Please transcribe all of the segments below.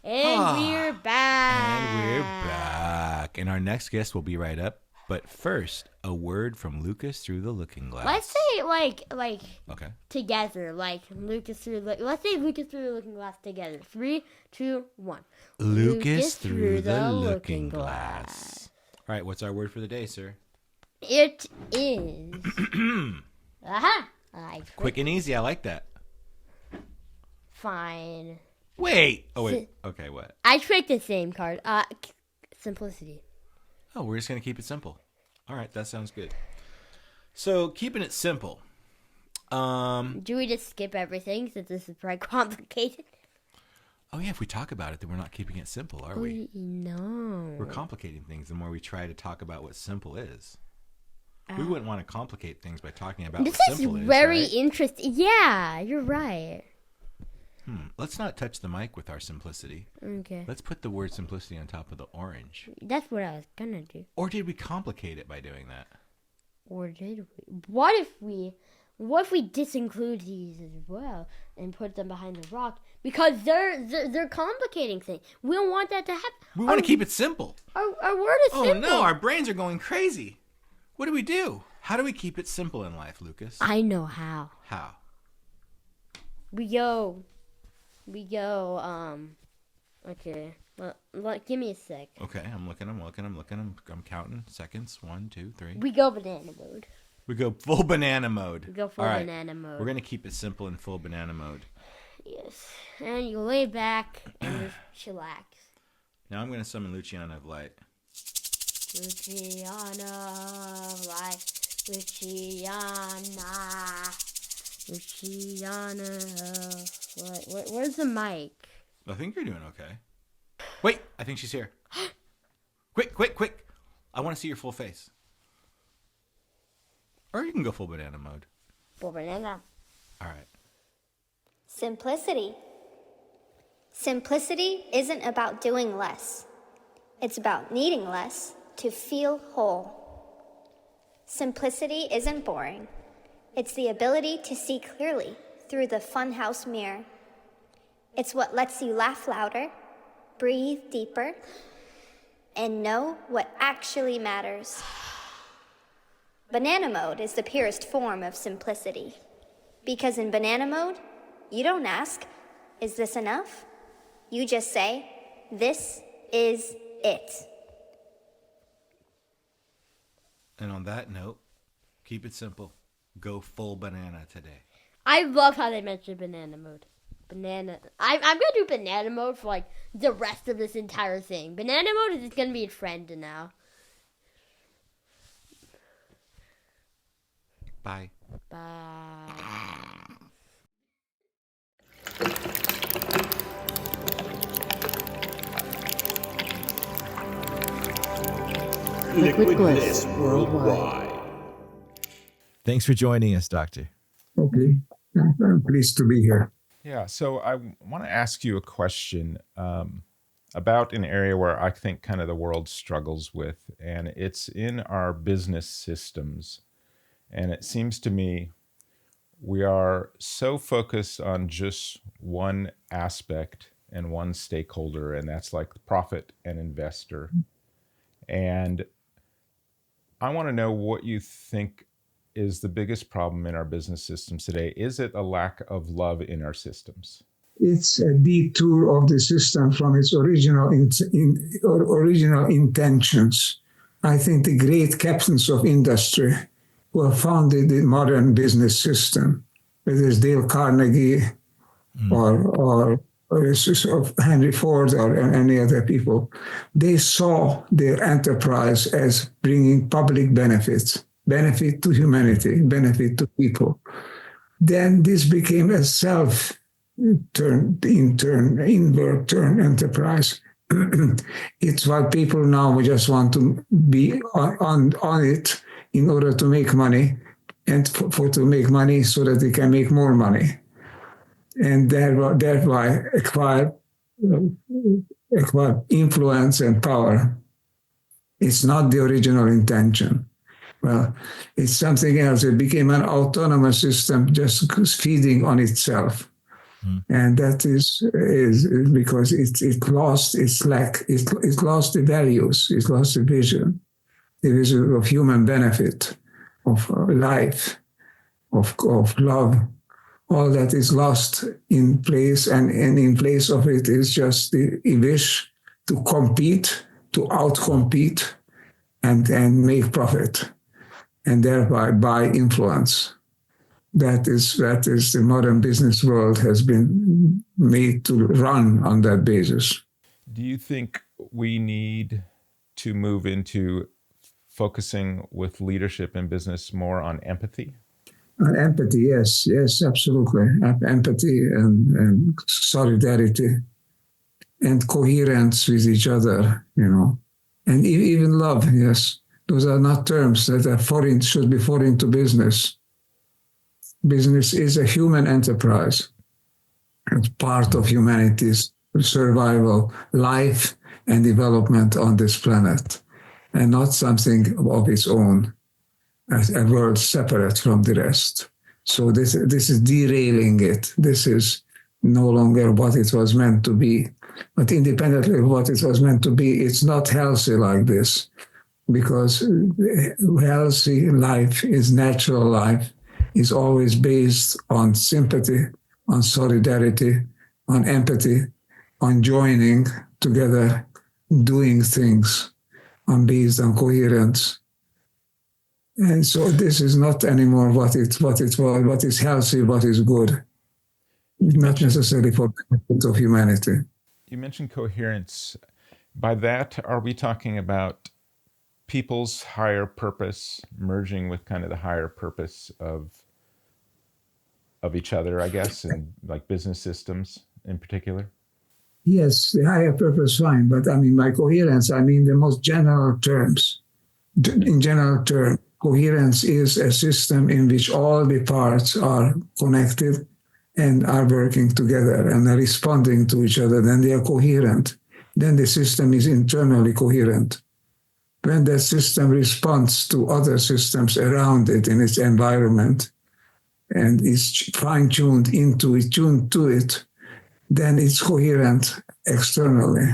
And we're back. And our next guest will be right up. But first, a word from Lucas through the looking glass. Let's say okay. Together, let's say Lucas through the looking glass together. 3, 2, 1. Lucas through the looking glass. All right, what's our word for the day, sir? It is. Quick and easy. I like that. Fine. Wait. Oh wait. Okay, what? I tricked the same card. Simplicity. Oh, we're just going to keep it simple. All right, that sounds good. So, keeping it simple. Do we just skip everything since this is pretty complicated? Oh, yeah, if we talk about it, then we're not keeping it simple, are we? No. We're complicating things the more we try to talk about what simple is. We wouldn't want to complicate things by talking about what simple is, This is very right? interesting. Yeah, you're right. Let's not touch the mic with our simplicity. Okay. Let's put the word simplicity on top of the orange. That's what I was gonna do. Or did we complicate it by doing that? Or did we? What if we disinclude these as well and put them behind the rock? Because they're complicating things. We don't want that to happen. We want to keep it simple. Our word is simple. Oh no, our brains are going crazy. What do we do? How do we keep it simple in life, Lucas? I know how. How? We go, okay. Well, give me a sec. Okay, I'm looking. I'm counting seconds. 1, 2, 3. We go banana mode. We go full banana mode. We go full banana mode. We're going to keep it simple in full banana mode. Yes. And you lay back and just chillax. Now I'm going to summon Luciana of Light. Luciana of Light. Luciana of Light. Where's the mic? I think you're doing okay. Wait, I think she's here. Quick. I want to see your full face. Or you can go full banana mode. Full banana. All right. Simplicity. Simplicity isn't about doing less. It's about needing less to feel whole. Simplicity isn't boring. It's the ability to see clearly through the funhouse mirror. It's what lets you laugh louder, breathe deeper, and know what actually matters. Banana mode is the purest form of simplicity. Because in banana mode, you don't ask, is this enough? You just say, this is it. And on that note, keep it simple. Go full banana today. I love how they mentioned banana mode. I'm gonna do banana mode for the rest of this entire thing. Banana mode is just gonna be a trend now. Bye. Bye. Liquid Bliss Worldwide. Thanks for joining us, Doctor. Okay. I'm pleased to be here. Yeah, so I want to ask you a question about an area where I think kind of the world struggles with, and it's in our business systems. And it seems to me we are so focused on just one aspect and one stakeholder, and that's like the profit and investor. And I want to know what you think is the biggest problem in our business systems today. Is it a lack of love in our systems? It's a detour of the system from its original intentions. I think the great captains of industry who have founded the modern business system, whether it's Dale Carnegie or Henry Ford or any other people, they saw their enterprise as bringing public benefits, benefit to humanity, benefit to people. Then this became a inward turn enterprise. It's why people now just want to be on it in order to make money, and to make money so that they can make more money, and thereby acquire influence and power. It's not the original intention. Well, it's something else. It became an autonomous system just feeding on itself. And that is because it lost its lack, it lost the values, it lost the vision of human benefit, of life, of love. All that is lost in place, and in place of it is just the wish to compete, to outcompete, and make profit, and thereby buy influence. That is the modern business world has been made to run on that basis. Do you think we need to move into focusing with leadership in business more on empathy? Empathy, yes, absolutely. Empathy and solidarity and coherence with each other, and even love. Yes, those are not terms that are foreign, should be foreign to business. Business is a human enterprise. It's part of humanity's survival, life, and development on this planet, and not something of its own, as a world separate from the rest. So this is derailing it. This is no longer what it was meant to be. But independently of what it was meant to be, it's not healthy like this, because healthy life is natural life, is always based on sympathy, on solidarity, on empathy, on joining together, doing things, based on coherence. And so this is not anymore what it was, what is healthy, what is good, not necessarily for the benefit of humanity. You mentioned coherence. By that, are we talking about people's higher purpose merging with kind of the higher purpose of each other, I guess, and like business systems in particular? Yes, the higher purpose, fine. But I mean, by coherence, I mean the most general terms. In general terms, coherence is a system in which all the parts are connected and are working together and are responding to each other. Then they are coherent. Then the system is internally coherent. When that system responds to other systems around it in its environment and is fine-tuned tuned to it, then it's coherent externally.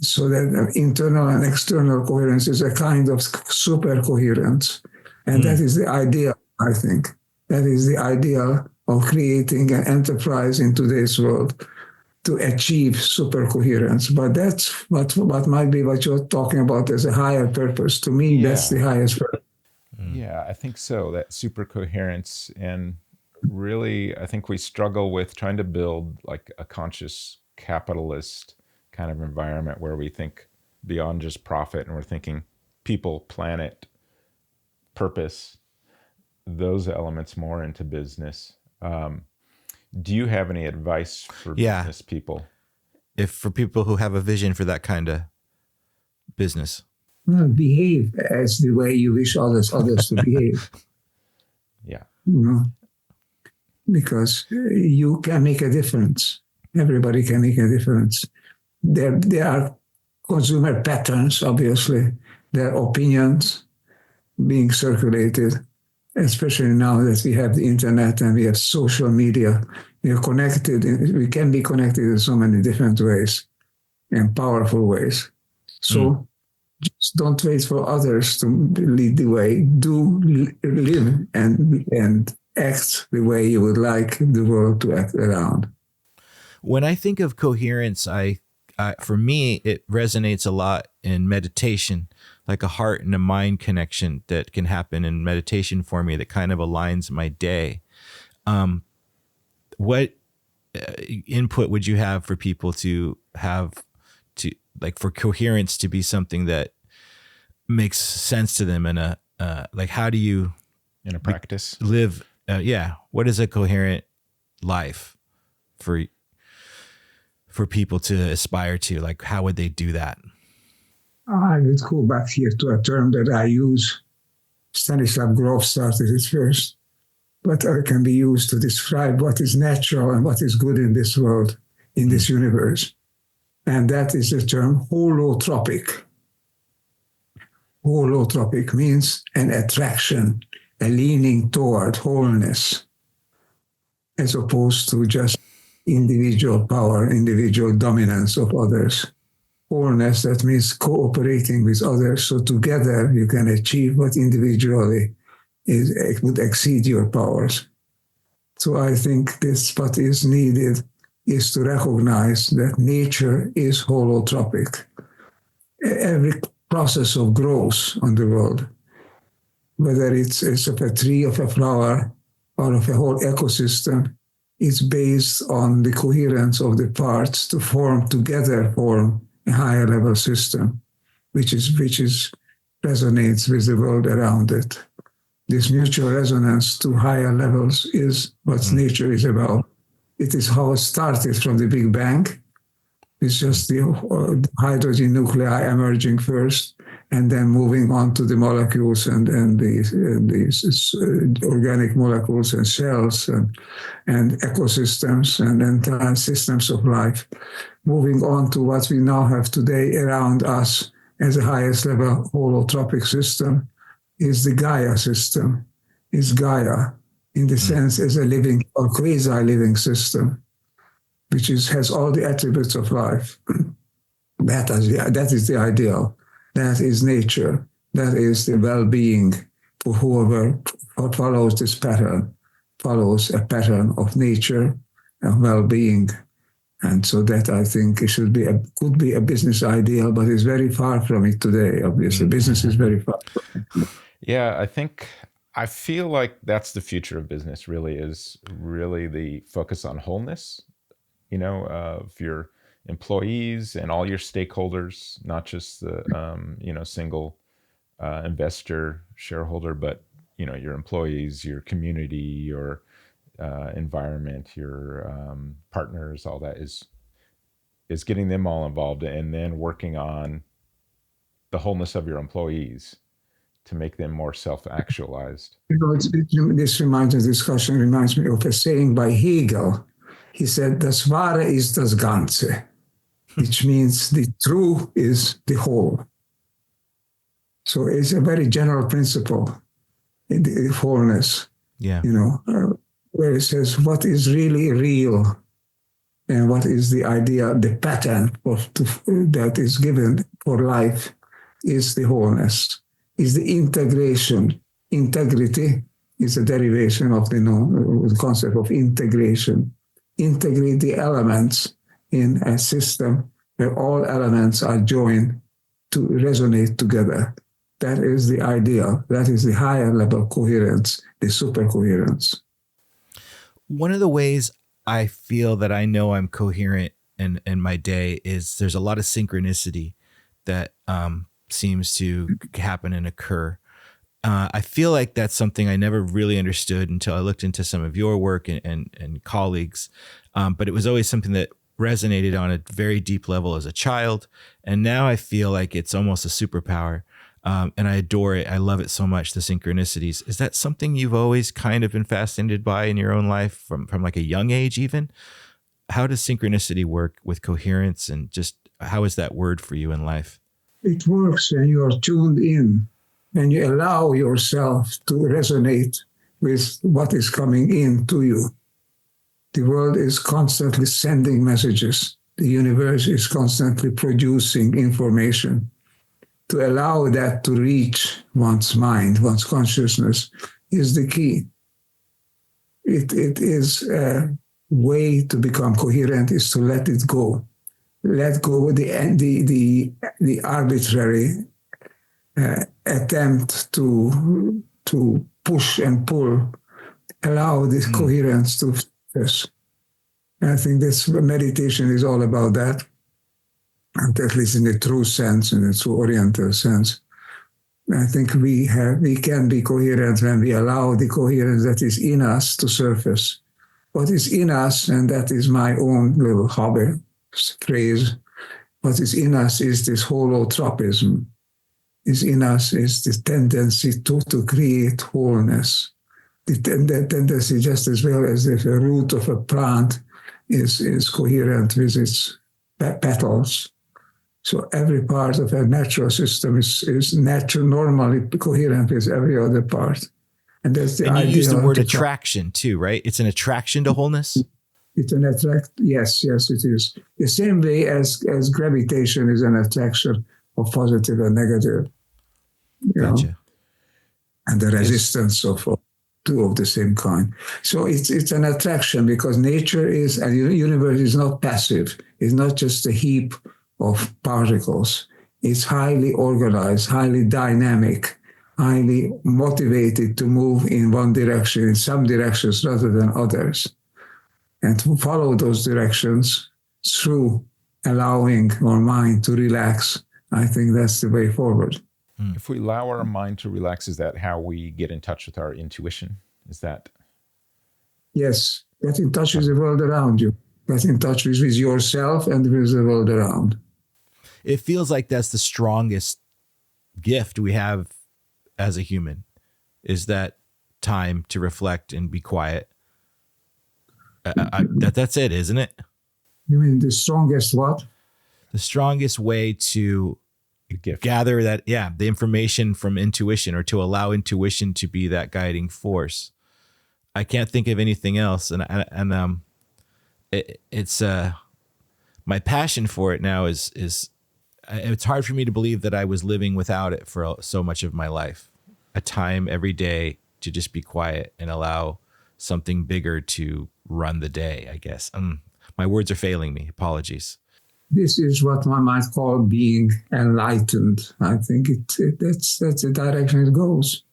So that internal and external coherence is a kind of super coherence. And that is the ideal, I think. That is the ideal of creating an enterprise in today's world to achieve super coherence. But that's what might be what you're talking about as a higher purpose. To me, that's the highest purpose. Yeah, I think so, that super coherence. And really, I think we struggle with trying to build like a conscious capitalist kind of environment where we think beyond just profit, and we're thinking people, planet, purpose, those elements more into business. Do you have any advice for business people? If for people who have a vision for that kind of business? Well, behave as the way you wish others to behave. Yeah. Because you can make a difference. Everybody can make a difference. There are consumer patterns, obviously. There are opinions being circulated, especially now that we have the internet and we have social media. We are connected. We can be connected in so many different ways, in powerful ways. So just don't wait for others to lead the way. Do live and act the way you would like the world to act around. When I think of coherence, for me, it resonates a lot in meditation, like a heart and a mind connection that can happen in meditation for me that kind of aligns my day. What input would you have for people to have like for coherence to be something that makes sense to them in a like how do you in a practice live? What is a coherent life for people to aspire to? Like, how would they do that? I would go back here to a term that I use. Stanislav Grof started it first, but it can be used to describe what is natural and what is good in this world, in this universe. And that is the term holotropic. Holotropic means an attraction, a leaning toward wholeness, as opposed to just individual power, individual dominance of others. Wholeness, that means cooperating with others, so together you can achieve what individually would exceed your powers. So I think this, what is needed is to recognize that nature is holotropic. Every process of growth on the world, whether it's of a tree, of a flower, or of a whole ecosystem, is based on the coherence of the parts to form a higher level system, which resonates with the world around it. This mutual resonance to higher levels is what nature is about. It is how it started from the Big Bang. It's just the hydrogen nuclei emerging first, and then moving on to the molecules and the organic molecules and cells and ecosystems and entire systems of life, moving on to what we now have today around us as the highest level holotropic system is the Gaia system, is Gaia in the sense as a living or quasi-living system, which has all the attributes of life. That is the ideal. That is nature. That is the well-being for whoever follows this pattern, follows a pattern of nature and well-being. And so that I think it could be a business ideal, but it's very far from it today. Obviously, business is very far from it. Yeah, I feel like that's the future of business. Really, is really the focus on wholeness. Of your employees and all your stakeholders, not just the single investor shareholder, but your employees, your community, your environment, your partners, all that is getting them all involved, and then working on the wholeness of your employees to make them more self-actualized. This discussion reminds me of a saying by Hegel. He said, "Das Wahre ist das Ganze," which means the true is the whole. So it's a very general principle in the wholeness. Yeah. Where it says what is really real and what is the idea, the pattern that is given for life is the wholeness, is the integration. Integrity is a derivation of the concept of integration. Integrate the elements in a system where all elements are joined to resonate together. That is the ideal. That is the higher level coherence, the super coherence. One of the ways I feel that I know I'm coherent in my day is there's a lot of synchronicity that seems to happen and occur. I feel like that's something I never really understood until I looked into some of your work and colleagues. But it was always something that resonated on a very deep level as a child. And now I feel like it's almost a superpower. And I adore it. I love it so much, the synchronicities. Is that something you've always kind of been fascinated by in your own life from like a young age even? How does synchronicity work with coherence, and just how is that word for you in life? It works when you are tuned in and you allow yourself to resonate with what is coming in to you. The world is constantly sending messages. The universe is constantly producing information. To allow that to reach one's mind, one's consciousness, is the key. It is a way to become coherent is to let it go. Let go the arbitrary attempt to push and pull. Allow this coherence to focus. I think this meditation is all about that. And at least in the true sense, in the true Oriental sense, I think we can be coherent when we allow the coherence that is in us to surface. What is in us, and that is my own little hobby phrase, what is in us is this holotropism. Is in us is this tendency to create wholeness. The tendency, just as well as if a root of a plant is coherent with its petals. So every part of a natural system is normally coherent with every other part. And that's the idea. And you use the word attraction too, right? It's an attraction to wholeness? It's an attract. Yes, it is. The same way as gravitation is an attraction of positive and negative. You know? Gotcha. And the resistance of two of the same kind. So it's an attraction because nature is, and the universe is not passive. It's not just a heap of particles. It's highly organized, highly dynamic, highly motivated to move in one direction, in some directions rather than others. And to follow those directions through allowing our mind to relax, I think that's the way forward. If we allow our mind to relax, is that how we get in touch with our intuition? Is that? Yes, get in touch with the world around you. Get in touch with yourself and with the world around. It feels like that's the strongest gift we have as a human, is that time to reflect and be quiet. That's it, isn't it? You mean the strongest what? The strongest way to gather that, the information from intuition, or to allow intuition to be that guiding force. I can't think of anything else, and it's my passion for it now is it's hard for me to believe that I was living without it for so much of my life. A time every day to just be quiet and allow something bigger to run the day, I guess. My words are failing me. Apologies. This is what one might call being enlightened. I think that's the direction it goes.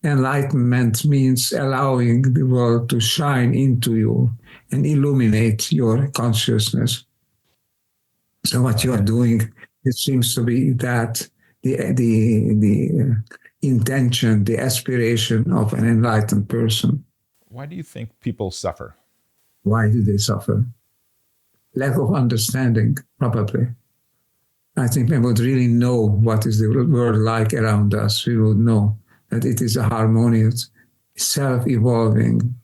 Enlightenment means allowing the world to shine into you and illuminate your consciousness. So what you are doing, it seems to be that the intention, the aspiration of an enlightened person. Why do you think people suffer? Why do they suffer? Lack of understanding, probably. I think we would really know what is the world like around us. We would know that it is a harmonious, self-evolving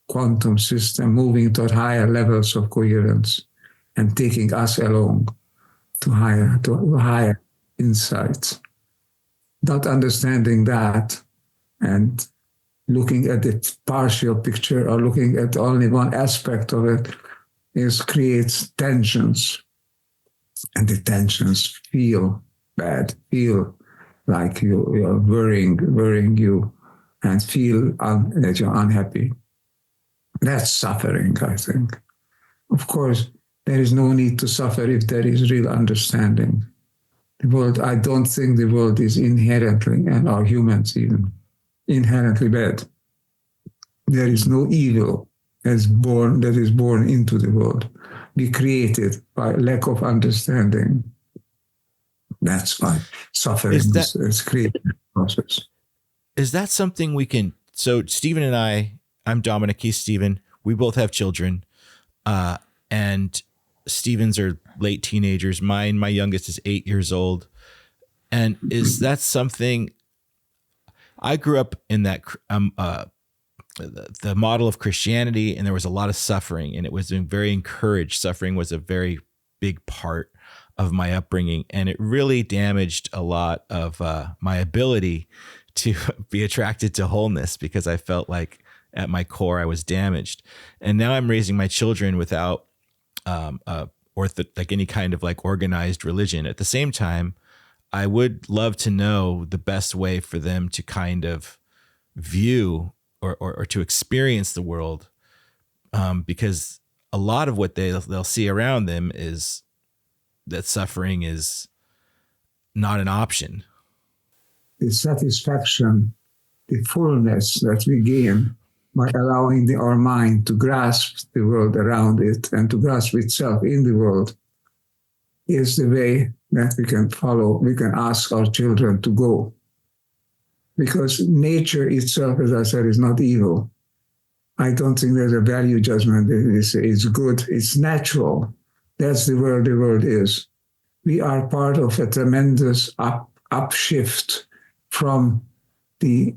quantum system moving toward higher levels of coherence and taking us along to higher insights. Not understanding that and looking at the partial picture or looking at only one aspect of it creates tensions. And the tensions feel bad, feel like you're worrying you, and feel that you're unhappy. That's suffering, I think. Of course, there is no need to suffer if there is real understanding. The world, I don't think the world is inherently, and our humans even, inherently bad. There is no evil that is born into the world. Be created by lack of understanding. That's why suffering is created process. Is that something we can? So Stephen and I'm Dominic, he's Stephen. We both have children, and Stephen's are late teenagers. My youngest is 8 years old. And is that something? I grew up in that the model of Christianity, and there was a lot of suffering, and it was very encouraged. Suffering was a very big part of my upbringing, and it really damaged a lot of my ability to be attracted to wholeness, because I felt like at my core I was damaged. And now I'm raising my children without like any kind of like organized religion. At the same time, I would love to know the best way for them to kind of view or to experience the world, because a lot of what they'll see around them is that suffering is not an option. The satisfaction, the fullness that we gain by allowing our mind to grasp the world around it and to grasp itself in the world is the way that we can follow, we can ask our children to go. Because nature itself, as I said, is not evil. I don't think there's a value judgment. It's good, it's natural. That's the world is. We are part of a tremendous upshift from the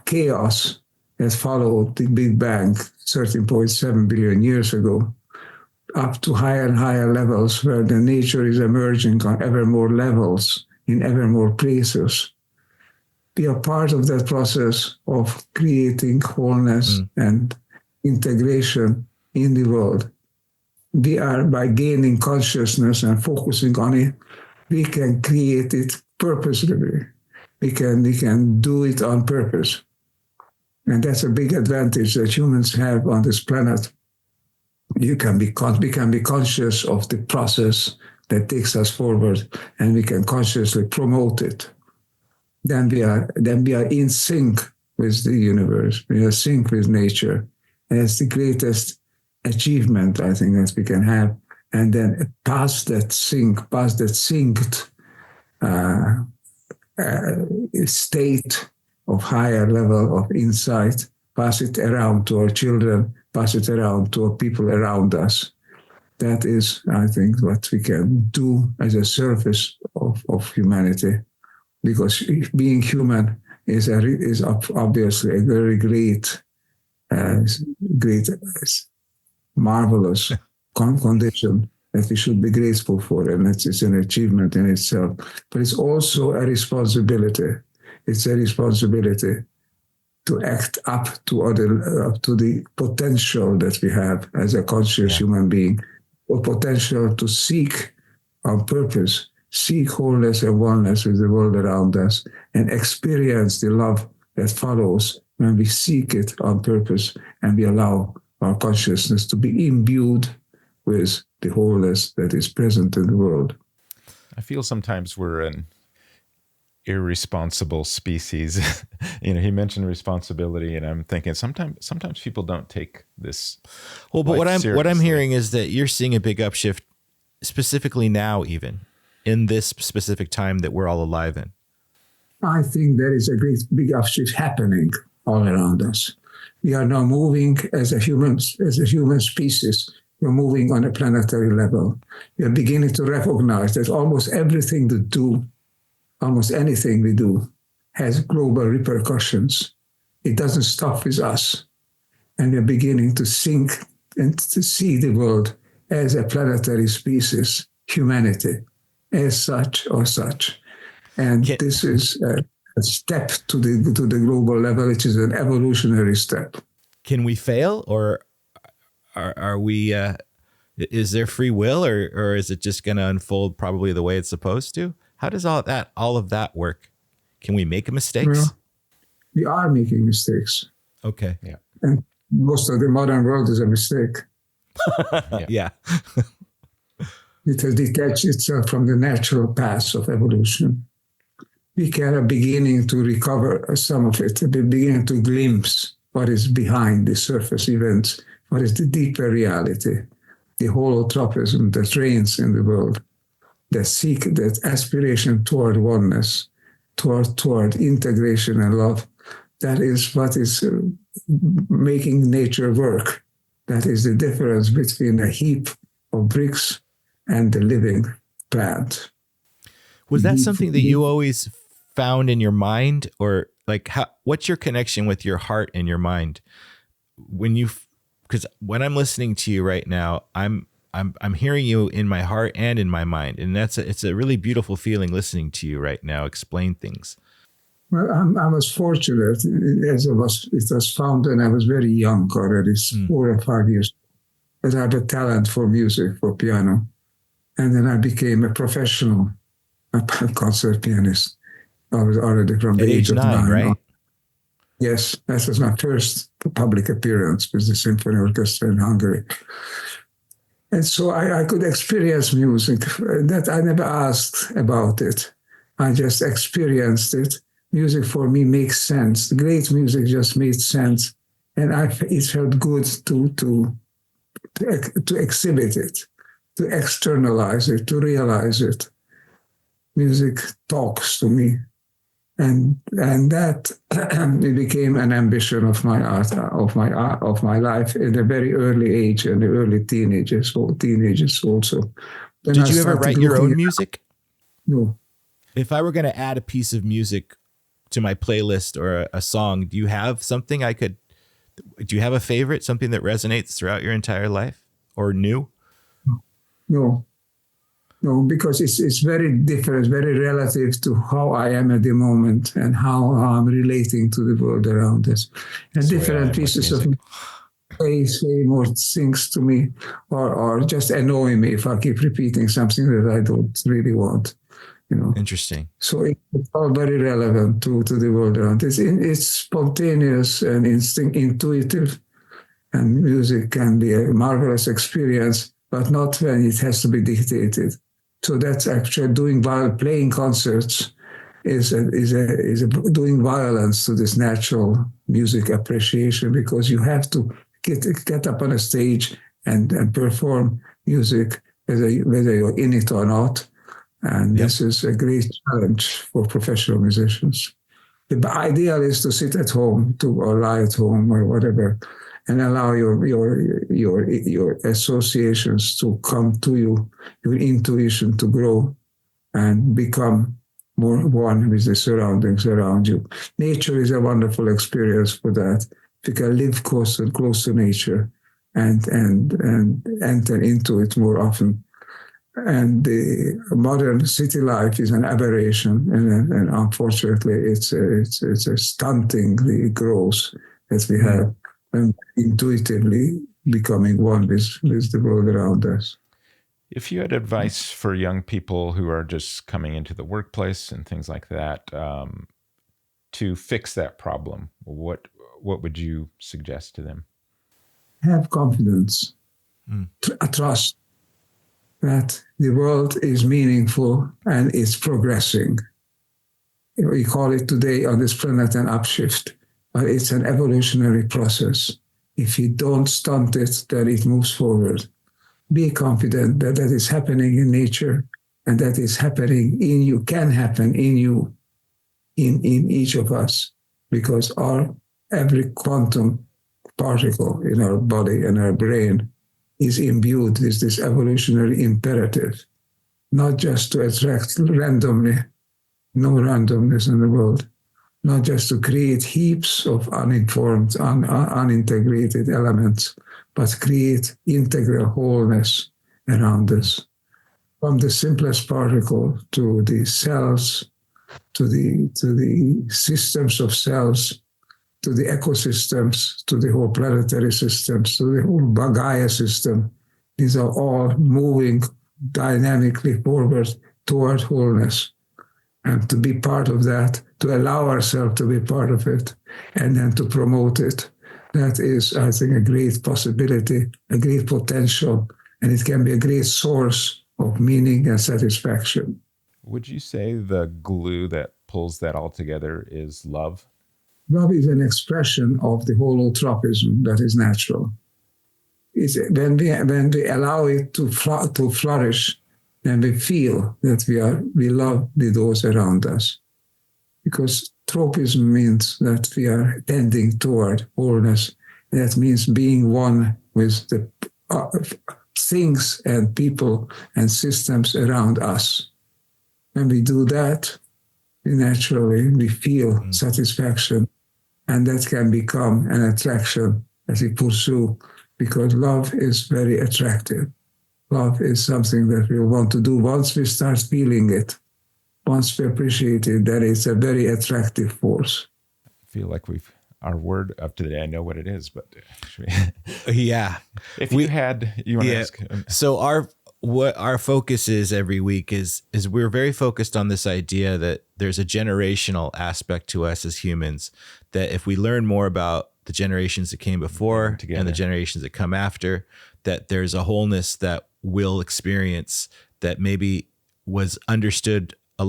chaos that followed the Big Bang 13.7 billion years ago, up to higher and higher levels where the nature is emerging on ever more levels in ever more places. We are part of that process of creating wholeness and integration in the world. we are, by gaining consciousness and focusing on it, we can create it purposefully. We can do it on purpose. And that's a big advantage that humans have on this planet. We can be conscious of the process that takes us forward, and we can consciously promote it. Then we are in sync with the universe. We are in sync with nature. And it's the greatest achievement, I think, that we can have. And then past that synced state of higher level of insight, pass it around to our children, pass it around to our people around us. That is, I think, what we can do as a service of humanity. Because being human is obviously a very great, marvelous condition that we should be grateful for, and it's an achievement in itself. But it's also a responsibility. It's a responsibility to act up to the potential that we have as a conscious human being, or potential to seek on purpose, seek wholeness and oneness with the world around us, and experience the love that follows when we seek it on purpose and we allow our consciousness to be imbued with the wholeness that is present in the world. I feel sometimes we're an irresponsible species. He mentioned responsibility, and I'm thinking sometimes people don't take this. Well, but what I'm seriously. hearing is that you're seeing a big upshift, specifically now, even in this specific time that we're all alive in. I think there is a great big upshift happening all around us. We are now moving as a human species. We're moving on a planetary level. We are beginning to recognize that almost everything we do, almost anything we do, has global repercussions. It doesn't stop with us. And we're beginning to think and to see the world as a planetary species, humanity, as such or such. And this is a step to the global level, which is an evolutionary step. Can we fail, or are we? Is there free will, or is it just going to unfold probably the way it's supposed to? How does all of that work? Can we make mistakes? Well, we are making mistakes. Okay. Yeah. And most of the modern world is a mistake. Yeah. It has detached itself from the natural path of evolution. We are beginning to recover some of it. We're beginning to glimpse what is behind the surface events, what is the deeper reality, the holotropism that reigns in the world, that aspiration toward oneness, toward integration and love. That is what is making nature work. That is the difference between a heap of bricks and the living plant. Was that something that you always found in your mind, or like what's your connection with your heart and your mind because when I'm listening to you right now, I'm hearing you in my heart and in my mind, and it's a really beautiful feeling listening to you right now explain things. Well, I was fortunate, it was found when I was very young already, 4 or 5 years, that I had a talent for music, for piano. And then I became a professional concert pianist. I was already from the age of 9. Right? Yes, that was my first public appearance with the Symphony Orchestra in Hungary. And so I could experience music. That I never asked about it. I just experienced it. Music for me makes sense. Great music just made sense. And it felt good to exhibit it, to externalize it, to realize it. Music talks to me. And that it became an ambition of my art, of my life in a very early age, and the early teenagers also. Then Did you ever write your own music? No. If I were going to add a piece of music to my playlist or a song, do you have something do you have a favorite, something that resonates throughout your entire life or new? No, because it's very different, very relative to how I am at the moment and how I'm relating to the world around us. And different pieces of say more things to me, or just annoy me if I keep repeating something that I don't really want. Interesting. So it's all very relevant to the world around. It's spontaneous and intuitive, and music can be a marvelous experience, but not when it has to be dictated. So that's actually doing while playing concerts is doing violence to this natural music appreciation, because you have to get up on a stage and perform music whether you're in it or not. And this is a great challenge for professional musicians. The ideal is to sit at home or lie at home or whatever, and allow your associations to come to you, your intuition to grow and become more one with the surroundings around you. Nature is a wonderful experience for that. You can live close to nature and enter into it more often. And the modern city life is an aberration, and unfortunately, it's a stunting the growth that we have, and intuitively becoming one with the world around us. If you had advice for young people who are just coming into the workplace and things like that, to fix that problem, what would you suggest to them? Have confidence, trust that the world is meaningful and is progressing. We call it today on this planet an upshift, but it's an evolutionary process. If you don't stunt it, then it moves forward. Be confident that that is happening in nature, and that is happening in you, can happen in you, in each of us, because every quantum particle in our body and our brain is imbued with this evolutionary imperative, not just to attract randomly, no randomness in the world, not just to create heaps of uninformed, unintegrated elements, but create integral wholeness around us. From the simplest particle to the cells, to the systems of cells, to the ecosystems, to the whole planetary systems, to the whole Gaia system. These are all moving dynamically forward toward wholeness. And to be part of that, to allow ourselves to be part of it, and then to promote it. That is, I think, a great possibility, a great potential, and it can be a great source of meaning and satisfaction. Would you say the glue that pulls that all together is love? Love is an expression of the holotropism that is natural. It's when we allow it to flourish, then we feel that we love those around us. Because tropism means that we are tending toward wholeness. That means being one with the things and people and systems around us. When we do that, we feel satisfaction. And that can become an attraction as we pursue, because love is very attractive. Love is something that we want to do once we start feeling it. Once we appreciate it, then it's a very attractive force. I feel like our word of today, I know what it is, but Yeah. If you want to ask. So our focus is every week is we're very focused on this idea that there's a generational aspect to us as humans, that if we learn more about the generations that came before and the generations that come after, that there's a wholeness that we'll experience that maybe was understood a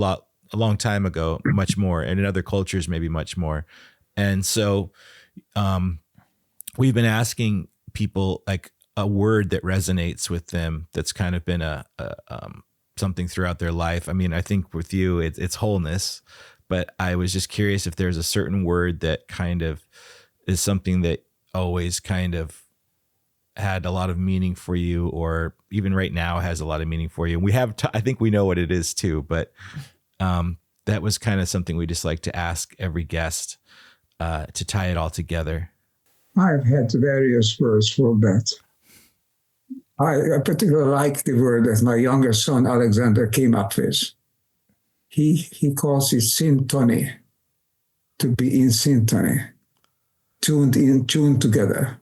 long time ago, much more, and in other cultures, maybe much more. And so we've been asking people like a word that resonates with them, that's kind of been a something throughout their life. I mean, I think with you, it's wholeness, but I was just curious if there's a certain word that kind of is something that always kind of had a lot of meaning for you, or even right now has a lot of meaning for you. And we have, I think we know what it is too, but that was kind of something we just like to ask every guest to tie it all together. I've had various words for that. I particularly like the word that my younger son, Alexander, came up with. He calls it syntony, to be in syntony, tuned together.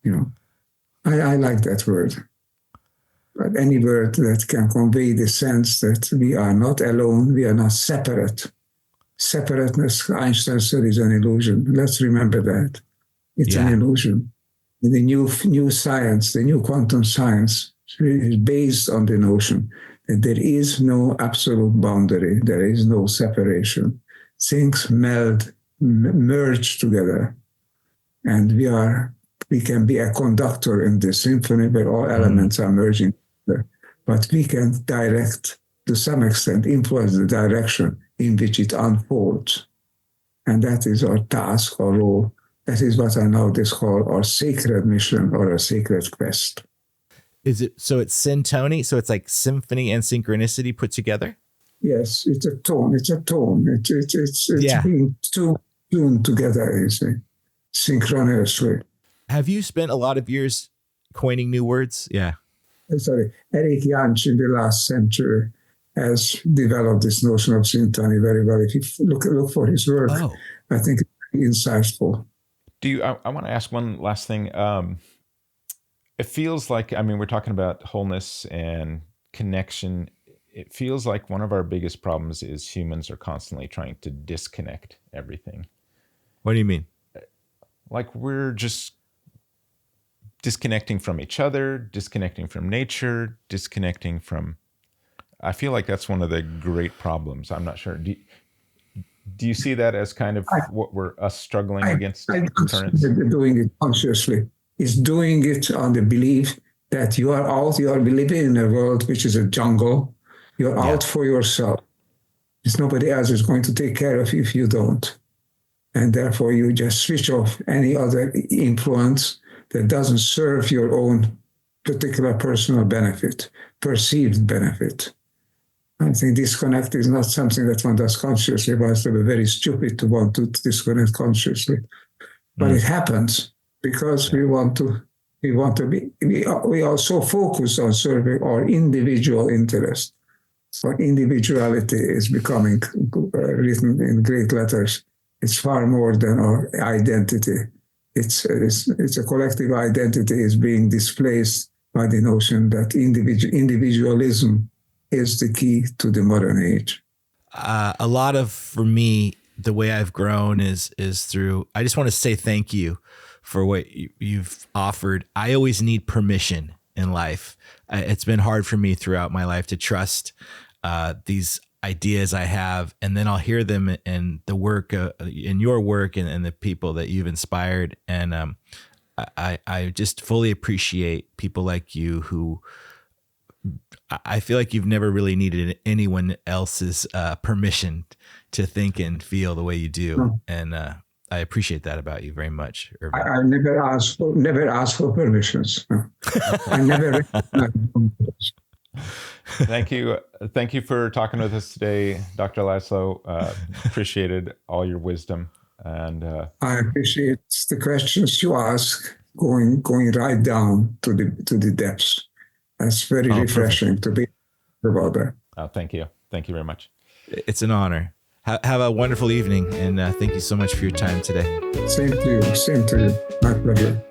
You know, I like that word. But any word that can convey the sense that we are not alone, we are not separate. Separateness, Einstein said, is an illusion. Let's remember that. It's an illusion. And the new science, the new quantum science, is based on the notion that there is no absolute boundary, there is no separation. Things merge together, and we can be a conductor in this symphony where all elements are merging together. But we can direct, to some extent, influence the direction in which it unfolds. And that is our task, our role. That is what I now call our sacred mission or a sacred quest. Is it so? It's syntony, so it's like symphony and synchronicity put together. Yes, it's a tone. It's being tuned together, you see, synchronously. Have you spent a lot of years coining new words? Yeah. Sorry, Eric Jansch in the last century has developed this notion of syntony very well. If you look for his work, I think it's insightful. I want to ask one last thing. It feels like, I mean, we're talking about wholeness and connection. It feels like one of our biggest problems is humans are constantly trying to disconnect everything. What do you mean? Like we're just disconnecting from each other, disconnecting from nature, disconnecting from... I feel like that's one of the great problems. I'm not sure. Do you see that as kind of what we're struggling against? I doing it consciously. Is doing it on the belief that you are living in a world which is a jungle. You're out for yourself. There's nobody else is going to take care of you if you don't. And therefore you just switch off any other influence that doesn't serve your own particular personal benefit, perceived benefit. I think disconnect is not something that one does consciously, but it's very stupid to want to disconnect consciously. But it happens because we are so focused on serving our individual interest. So individuality is becoming written in great letters. It's far more than our identity. It's a collective identity is being displaced by the notion that individualism is the key to the modern age. A lot of, for me, the way I've grown is through, I just want to say thank you for what you've offered. I always need permission in life. It's been hard for me throughout my life to trust these ideas I have, and then I'll hear them in the work, in your work, and the people that you've inspired. And I just fully appreciate people like you who I feel like you've never really needed anyone else's permission to think and feel the way you do. And I appreciate that about you very much, Ervin. I never ask for permissions. I never. Thank you for talking with us today, Dr. Laszlo. Appreciated all your wisdom, and I appreciate the questions you ask, going right down to the depths. That's very refreshing to be about that. Oh, thank you very much. It's an honor. Have a wonderful evening, and thank you so much for your time today. Same to you. My pleasure.